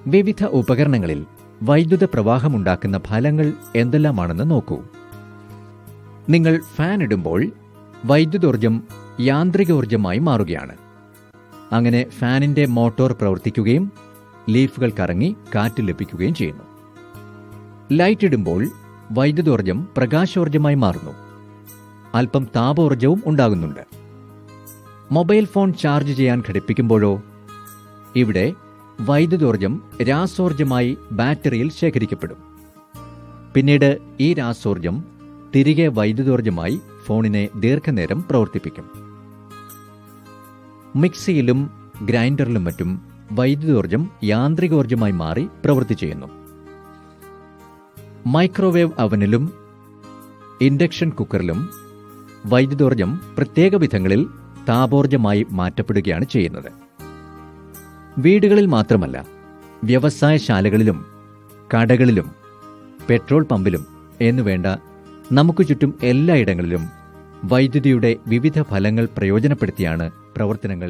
വിവിധ ഉപകരണങ്ങളിൽ വൈദ്യുത പ്രവാഹമുണ്ടാക്കുന്ന ഫലങ്ങൾ എന്തെല്ലാമാണെന്ന് നോക്കൂ. നിങ്ങൾ ഫാൻ ഇടുമ്പോൾ വൈദ്യുതോർജ്ജം യാന്ത്രികോർജ്ജമായി മാറുകയാണ്. അങ്ങനെ ഫാനിന്റെ മോട്ടോർ പ്രവർത്തിക്കുകയും ലീഫുകൾ കറങ്ങി കാറ്റ് ലഭിക്കുകയും ചെയ്യുന്നു. ലൈറ്റ് ഇടുമ്പോൾ വൈദ്യുതോർജ്ജം പ്രകാശോർജ്ജമായി മാറുന്നു. അല്പം താപോർജ്ജവും ഉണ്ടാകുന്നുണ്ട്. മൊബൈൽ ഫോൺ ചാർജ് ചെയ്യാൻ ഘടിപ്പിക്കുമ്പോഴോ ഇവിടെ വൈദ്യുതോർജ്ജം രാസോർജ്ജമായി ബാറ്ററിയിൽ ശേഖരിക്കപ്പെടും. പിന്നീട് ഈ രാസോർജ്ജം തിരികെ വൈദ്യുതോർജ്ജമായി ഫോണിനെ ദീർഘനേരം പ്രവർത്തിപ്പിക്കും. മിക്സിയിലും ഗ്രൈൻഡറിലും മറ്റും വൈദ്യുതോർജ്ജം യാന്ത്രികോർജ്ജമായി മാറി പ്രവൃത്തി ചെയ്യുന്നു. മൈക്രോവേവ് അവനിലും ഇൻഡക്ഷൻ കുക്കറിലും വൈദ്യുതോർജ്ജം പ്രത്യേക വിധങ്ങളിൽ താപോർജ്ജമായി മാറ്റപ്പെടുകയാണ് ചെയ്യുന്നത്. വീടുകളിൽ മാത്രമല്ല, വ്യവസായശാലകളിലും കടകളിലും പെട്രോൾ പമ്പിലും എന്നുവേണ്ട നമുക്ക് ചുറ്റും എല്ലായിടങ്ങളിലും വൈദ്യുതിയുടെ വിവിധ ഫലങ്ങൾ പ്രയോജനപ്പെടുത്തിയാണ് പ്രവർത്തനങ്ങൾ